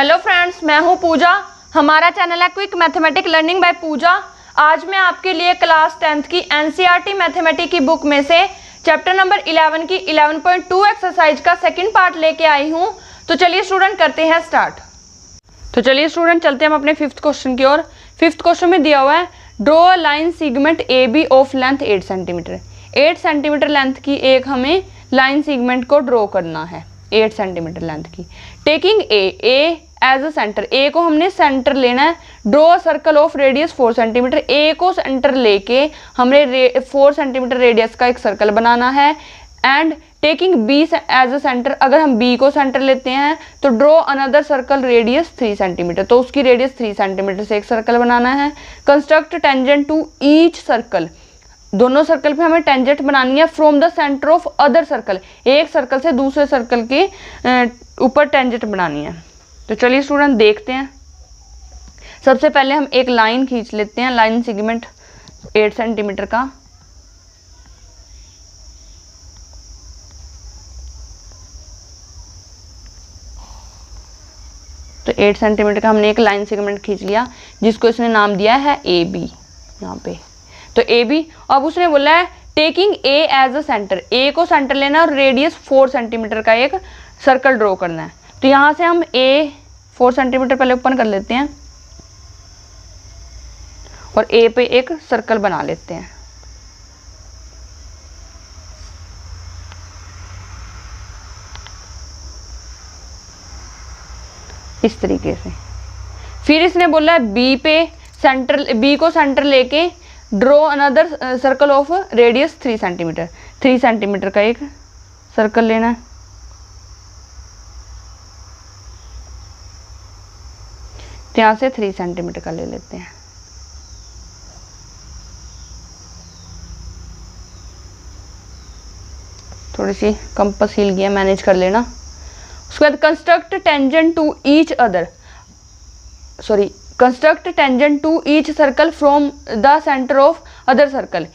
Hello friends, मैं हूं पूजा। हमारा चैनल है क्विक मैथमेटिक लर्निंग बाय पूजा। आज मैं आपके लिए क्लास 10th की एनसीईआरटी मैथमेटिक्स की बुक में से चैप्टर नंबर 11 की 11.2 एक्सरसाइज का सेकंड पार्ट लेके आई हूं। तो चलिए स्टूडेंट करते हैं स्टार्ट। तो चलिए स्टूडेंट चलते हैं हम अपने फिफ्थ क्वेश्चन की ओर। फिफ्थ क्वेश्चन में दिया हुआ है draw a line segment A B of length 8 centimetre. 8 centimetre length की एक हमें लाइन सेगमेंट को ड्रॉ करना है 8 सेंटीमीटर लेंथ की। Taking A as a centre, A को हमने सेंटर लेना है। Draw a circle of radius 4 centimetre, A को सेंटर लेके हमें 4 सेंटीमीटर रेडियस का एक सर्कल बनाना है। And taking B as a centre, अगर हम बी को सेंटर लेते हैं तो draw another circle radius 3 centimetre, तो उसकी रेडियस 3 सेंटीमीटर से एक सर्कल बनाना है। Construct tangent to each circle, दोनों सर्कल पे हमें टेंजेंट बनानी है from the centre of other circle, एक सर्कल से दूसरे सर्कल के ऊपर टेंजेंट बनानी है। तो चलिए स्टूडेंट देखते हैं। सबसे पहले हम एक लाइन खींच लेते हैं, लाइन सेगमेंट 8 सेंटीमीटर का। तो 8 सेंटीमीटर का हमने एक लाइन सेगमेंट खींच लिया जिसको इसने नाम दिया है ए बी यहाँ पे। तो ए बी, अब उसने बोला है taking A as a centre, A को सेंटर लेना और रेडियस 4 सेंटीमीटर का एक सर्कल ड्रॉ करना है। तो यहाँ से हम ए 4 सेंटीमीटर पहले ओपन कर लेते हैं और ए पे एक सर्कल बना लेते हैं। इस तरीके से। फिर इसने बोला बी पे सेंटर, बी को सेंटर लेके draw another circle of radius 3 centimetre, 3 centimetre का एक सर्कल लेना है। तो यहाँ से 3 सेंटीमीटर का ले लेते हैं। थोड़ी सी कंपास हिल गया, मैनेज कर लेना। उसके बाद construct tangent to each other, sorry construct tangent to each circle from the centre of other circle.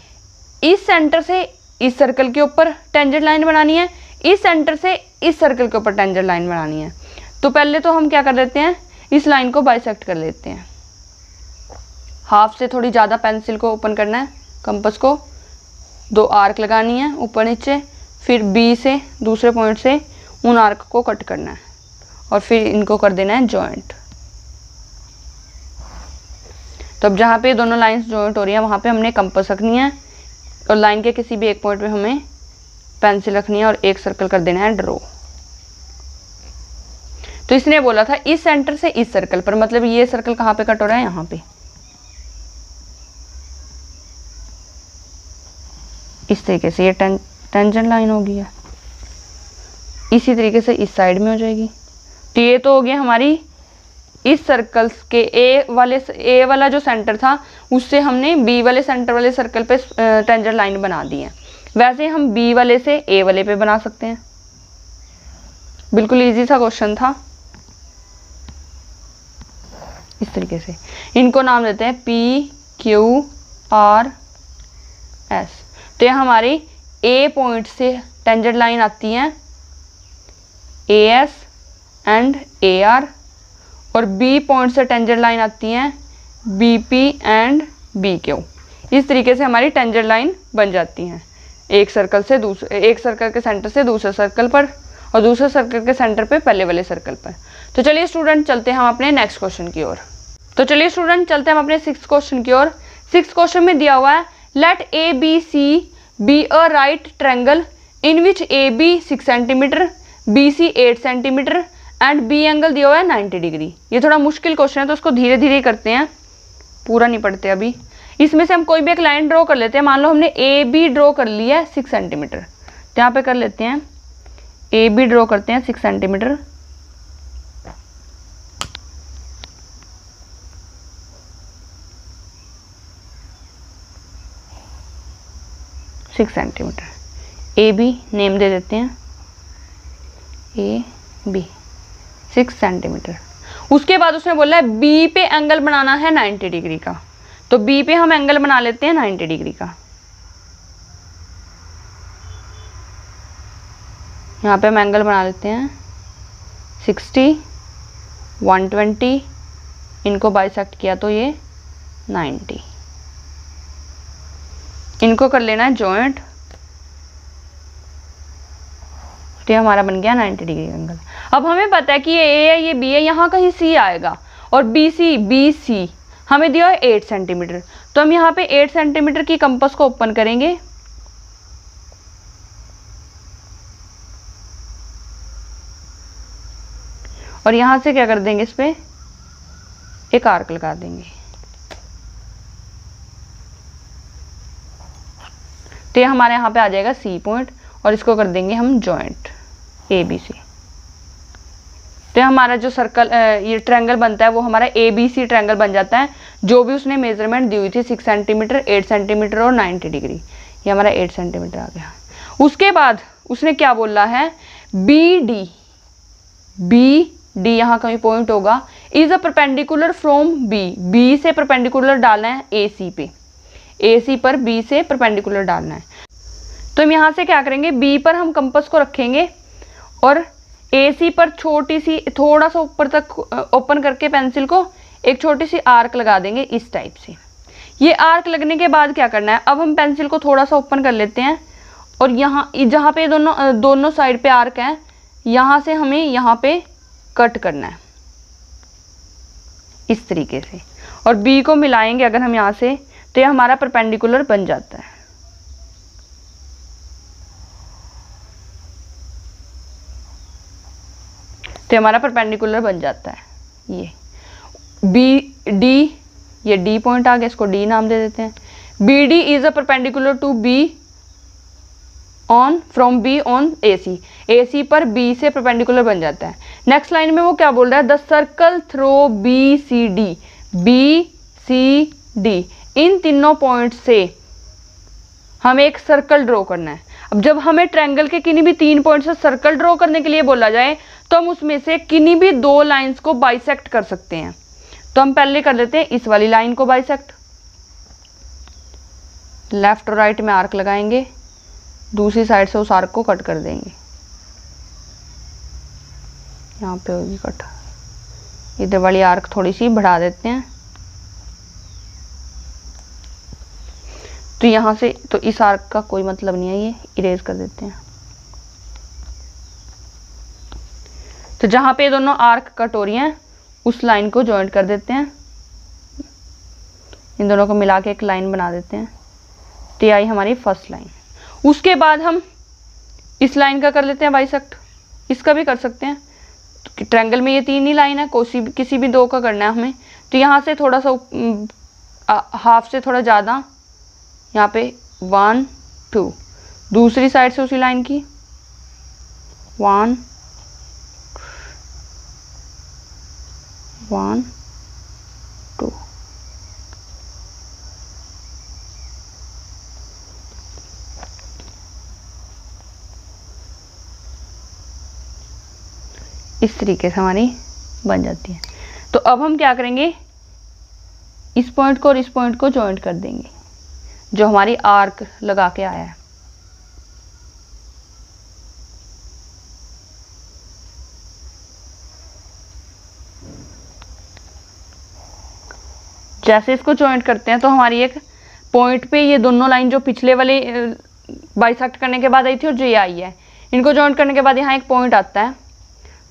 इस सेंटर से इस सर्कल के ऊपर टेंजेंट लाइन बनानी है, इस सेंटर से इस सर्कल के ऊपर टेंजेंट लाइन बनानी है। तो पहले तो हम क्या कर देते हैं, इस लाइन को बाइसेक्ट कर लेते हैं। हाफ से थोड़ी ज़्यादा पेंसिल को ओपन करना है, कंपास को 2 आर्क लगानी है ऊपर नीचे, फिर बी से दूसरे पॉइंट से उन आर्क को कट करना है और फिर इनको कर देना है जॉइंट। तो अब जहाँ पे दोनों लाइंस जॉइंट हो रही है वहाँ पे हमने कंपास रखनी है और लाइन के किसी भी एक पॉइंट पे हमें पेंसिल रखनी है और एक सर्कल कर देना है ड्रॉ। तो इसने बोला था इस सेंटर से इस सर्कल पर, मतलब ये सर्कल कहाँ पे कट हो रहा है, यहाँ पे। इस तरीके से ये टेंजेंट लाइन होगी है, इसी तरीके से इस साइड में हो जाएगी। तो ये तो हो गया हमारी इस सर्कल के ए वाला जो सेंटर था उससे हमने बी वाले सेंटर वाले सर्कल पे टेंजेंट लाइन बना दी है। वैसे हम बी वाले से ए वाले पे बना सकते हैं। बिल्कुल इजी सा क्वेश्चन था। इस तरीके से इनको नाम देते हैं पी क्यू आर एस। तो ये हमारी ए पॉइंट से टेंजेंट लाइन आती है A S and A R, और बी पॉइंट से टेंजेंट लाइन आती है B P and B Q. इस तरीके से हमारी टेंजेंट लाइन बन जाती हैं एक सर्कल से दूसरे, एक सर्कल के सेंटर से दूसरे सर्कल पर और दूसरे सर्कल के सेंटर पे पहले वाले सर्कल पर। तो चलिए स्टूडेंट चलते हैं हम अपने नेक्स्ट क्वेश्चन की ओर। तो चलिए स्टूडेंट चलते हैं हम अपने 6th क्वेश्चन की ओर। 6th क्वेश्चन में दिया हुआ है let A B C be a right triangle in which A B 6 centimetre, B C 8 centimetre and B angle दिया हुआ है 90 डिग्री। ये थोड़ा मुश्किल क्वेश्चन है तो उसको धीरे धीरे करते हैं, पूरा नहीं पढ़ते अभी। इसमें से हम कोई भी एक लाइन ड्रॉ कर लेते हैं। मान लो हमने ए बी ड्रॉ कर ली है 6 सेंटीमीटर, तो यहाँ पे कर लेते हैं ए बी ड्रॉ करते हैं 6 सेंटीमीटर। ए बी नेम दे देते हैं ए बी 6 सेंटीमीटर। उसके बाद उसने बोला है बी पे एंगल बनाना है 90 डिग्री का। तो बी पे हम एंगल बना लेते हैं 90 डिग्री का। यहाँ पे हम एंगल बना लेते हैं 60 120, इनको बाइसेक्ट किया तो ये 90, इनको कर लेना है जॉइंट, तो ये हमारा बन गया 90 डिग्री एंगल। अब हमें पता है कि ये ए है, ये बी है, यहाँ कहीं सी आएगा, और बी सी हमें दिया है 8 सेंटीमीटर, तो हम यहाँ पे 8 सेंटीमीटर की कंपास को ओपन करेंगे, और यहाँ से क्या कर देंगे, इस पे एक आर्क लगा देंगे। तो ये हमारे यहाँ पे आ जाएगा सी पॉइंट, और इसको कर देंगे हम जॉइंट ए बी सी। तो हमारा जो सर्कल ये ट्रायंगल बनता है वो हमारा ए बी सी ट्रायंगल बन जाता है, जो भी उसने मेजरमेंट दी हुई थी 6 सेंटीमीटर, 8 सेंटीमीटर और 90 डिग्री, ये हमारा 8 सेंटीमीटर आ गया। उसके बाद उसने क्या बोला है, बी डी यहाँ कहीं पॉइंट होगा, is a perpendicular from B से परपेंडिकुलर डालना है ए सी पे, ए सी पर बी से परपेंडिकुलर डालना है। तो हम यहाँ से क्या करेंगे, बी पर हम कंपास को रखेंगे और ए सी पर छोटी सी थोड़ा सा ऊपर तक ओपन करके पेंसिल को एक छोटी सी आर्क लगा देंगे इस टाइप से। ये आर्क लगने के बाद क्या करना है, अब हम पेंसिल को थोड़ा सा ओपन कर लेते हैं, और यहाँ जहाँ पे दोनों साइड पे आर्क हैं, यहाँ से हमें यहाँ पे कट करना है इस तरीके से, और बी को मिलाएंगे अगर हम यहाँ से, तो ये हमारा परपेंडिकुलर बन जाता है। तो हमारा परपेंडिकुलर बन जाता है ये बी डी, ये डी पॉइंट आ गया, इसको डी नाम दे देते हैं। B D is a perpendicular to B on from B on A C पर बी से परपेंडिकुलर बन जाता है। नेक्स्ट लाइन में वो क्या बोल रहा है, the circle through B C D, इन तीनों पॉइंट से हमें एक सर्कल ड्रॉ करना है। अब जब हमें ट्रायंगल के किन्हीं भी 3 पॉइंट से सर्कल ड्रॉ करने के लिए बोला जाए, तो हम उसमें से किन्हीं भी 2 लाइंस को बाइसेक्ट कर सकते हैं। तो हम पहले कर लेते हैं इस वाली लाइन को बाइसेक्ट, लेफ्ट और राइट में आर्क लगाएंगे, दूसरी साइड से उस आर्क को कट कर देंगे, यहाँ पे होगी कट। इधर वाली आर्क थोड़ी सी बढ़ा देते हैं, तो यहाँ से तो इस आर्क का कोई मतलब नहीं है, ये इरेज कर देते हैं। तो जहाँ पे दोनों आर्क कट हो रही हैं उस लाइन को जॉइंट कर देते हैं, इन दोनों को मिला के एक लाइन बना देते हैं। तो ये आई हमारी फर्स्ट लाइन। उसके बाद हम इस लाइन का कर लेते हैं बाइसेक्ट, इसका भी कर सकते हैं। तो ट्रायंगल में ये 3 ही लाइन है, किसी भी 2 का करना है हमें। तो यहाँ से थोड़ा सा हाफ से थोड़ा ज़्यादा, यहाँ पे 1 2, दूसरी साइड से उसी लाइन की 1 1 2, इस तरीके से हमारी बन जाती है। तो अब हम क्या करेंगे, इस पॉइंट को और इस पॉइंट को जॉइंट कर देंगे, जो हमारी आर्क लगा के आया है। जैसे इसको जॉइंट करते हैं तो हमारी एक पॉइंट पे ये दोनों लाइन जो पिछले वाले बाइसेक्ट करने के बाद आई थी और जो ये आई है, इनको जॉइंट करने के बाद यहाँ एक पॉइंट आता है।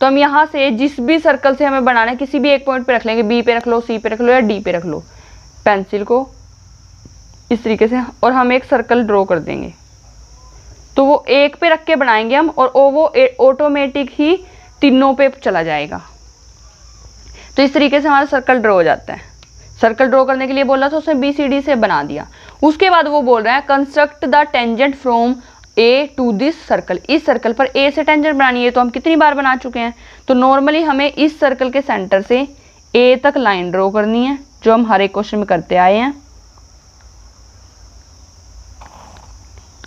तो हम यहाँ से जिस भी सर्कल से हमें बनाना है, किसी भी एक पॉइंट पे रख लेंगे, बी पे रख लो, सी पे रख लो या डी पे रख लो, पेंसिल को इस तरीके से, और हम एक सर्कल ड्रॉ कर देंगे। तो वो एक पे रख के बनाएंगे हम, और वो ऑटोमेटिक ही तीनों पे चला जाएगा। तो इस तरीके से हमारा सर्कल ड्रॉ हो जाता है। सर्कल ड्रॉ करने के लिए बोला था, उसने BCD से बना दिया। उसके बाद वो बोल रहा है construct the tangent from A to this circle, इस सर्कल पर ए से टेंजेंट बनानी है। तो हम कितनी बार बना चुके हैं। तो नॉर्मली हमें इस सर्कल के सेंटर से ए तक लाइन ड्रॉ करनी है, जो हम हर एक क्वेश्चन में करते आए हैं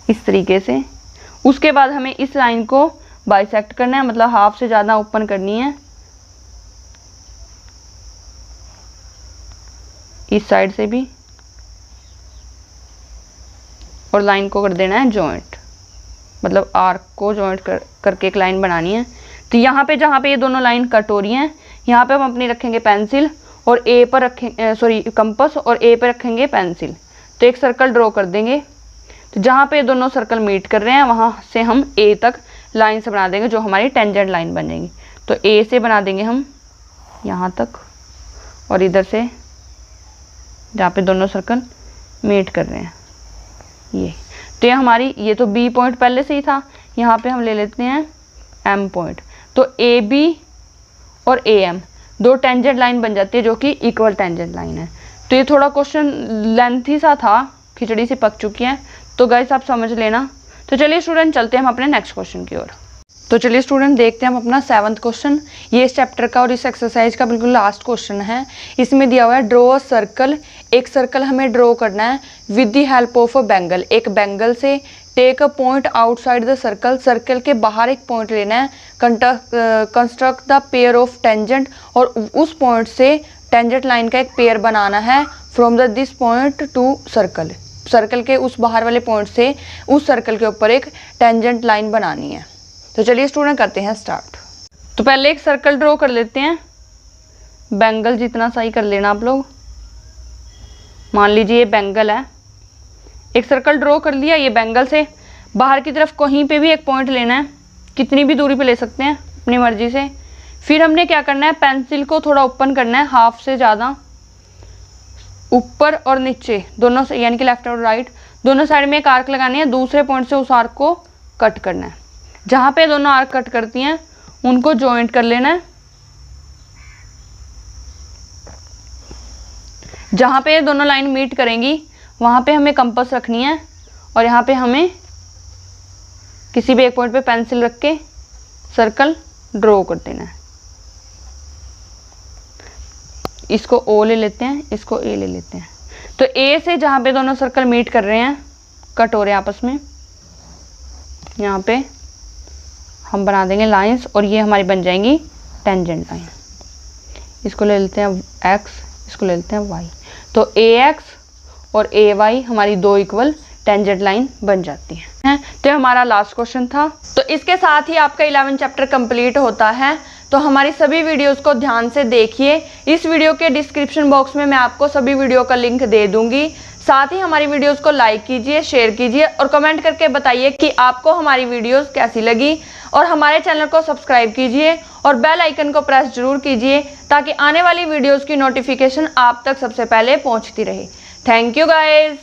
इस तरीके से। उसके बाद हमें इस लाइन को बाइसेक्ट करना है, मतलब हाफ से ज़्यादा ओपन करनी है, इस साइड से भी, और लाइन को कर देना है जॉइंट, मतलब आर्क को जॉइंट करके एक लाइन बनानी है। तो यहाँ पे जहाँ पे ये दोनों लाइन कट हो रही हैं, यहाँ पे हम अपनी रखेंगे पेंसिल और ए पर रखेंगे कंपास और ए पर रखेंगे पेंसिल। तो एक सर्कल ड्रॉ कर देंगे। तो जहाँ पे दोनों सर्कल मीट कर रहे हैं वहाँ से हम ए तक लाइन से बना देंगे जो हमारी टेंजेंट लाइन बनेगी। तो ए से बना देंगे हम यहाँ तक और इधर से जहाँ पे दोनों सर्कल मीट कर रहे हैं ये। तो ये हमारी, ये तो बी पॉइंट पहले से ही था, यहाँ पे हम ले लेते हैं एम पॉइंट। तो ए बी और ए एम दो टेंजेंट लाइन बन जाती है जो कि इक्वल टेंजेंट लाइन है। तो ये थोड़ा क्वेश्चन लेंथी सा था, खिचड़ी सी पक चुकी है, तो गाइस आप समझ लेना। तो चलिए स्टूडेंट चलते हैं हम अपने नेक्स्ट क्वेश्चन की ओर। तो चलिए स्टूडेंट देखते हैं हम अपना 7वां क्वेश्चन। ये इस चैप्टर का और इस एक्सरसाइज का बिल्कुल लास्ट क्वेश्चन है। इसमें दिया हुआ है ड्रॉ अ सर्कल। एक सर्कल हमें ड्रॉ करना है with the help of a bangle. एक बैंगल से take a point outside the circle. Circle के बाहर एक पॉइंट लेना है। Construct the pair of tangent, और उस पॉइंट से टेंजेंट लाइन का एक पेयर बनाना है from the this point two circle. Circle के उस बाहर वाले पॉइंट से उस सर्कल के ऊपर एक टेंजेंट लाइन बनानी है। तो चलिए स्टूडेंट करते हैं स्टार्ट। तो पहले एक सर्कल ड्रॉ कर लेते हैं, बैंगल जितना सही कर लेना आप लोग। मान लीजिए ये बैंगल है, एक सर्कल ड्रॉ कर लिया। ये बैंगल से बाहर की तरफ कहीं पे भी एक पॉइंट लेना है, कितनी भी दूरी पे ले सकते हैं अपनी मर्जी से। फिर हमने क्या करना है, पेंसिल को थोड़ा ओपन करना है, हाफ से ज़्यादा, ऊपर और नीचे दोनों से, यानी कि लेफ्ट और राइट दोनों साइड में एक आर्क लगानी है। दूसरे पॉइंट से उस आर्क को कट करना है। जहाँ पे दोनों आर्क कट करती हैं उनको जॉइंट कर लेना है। जहाँ पे दोनों लाइन मीट करेंगी वहाँ पे हमें कंपास रखनी है और यहाँ पे हमें किसी भी एक पॉइंट पे पेंसिल रख के सर्कल ड्रॉ कर देना है। इसको ओ ले लेते हैं, इसको ए ले लेते हैं। तो ए से जहाँ पे दोनों सर्कल मीट कर रहे हैं, कट हो रहे हैं आपस में, यहाँ पे हम बना देंगे लाइंस और ये हमारी बन जाएंगी टेंजेंट लाइन। इसको ले लेते हैं एक्स, इसको ले लेते हैं वाई। तो ए एक्स और ए वाई हमारी दो इक्वल टेंजेंट लाइन बन जाती हैं। तो हमारा लास्ट क्वेश्चन था। तो इसके साथ ही आपका 11 चैप्टर कंप्लीट होता है। तो हमारी सभी वीडियोस को ध्यान से देखिए। इस वीडियो के डिस्क्रिप्शन बॉक्स में मैं आपको सभी वीडियो का लिंक दे दूंगी। साथ ही हमारी वीडियोस को लाइक कीजिए, शेयर कीजिए और कमेंट करके बताइए कि आपको हमारी वीडियोस कैसी लगी। और हमारे चैनल को सब्सक्राइब कीजिए और बेल आइकन को प्रेस जरूर कीजिए ताकि आने वाली वीडियोस की नोटिफिकेशन आप तक सबसे पहले पहुंचती रहे। Thank you guys.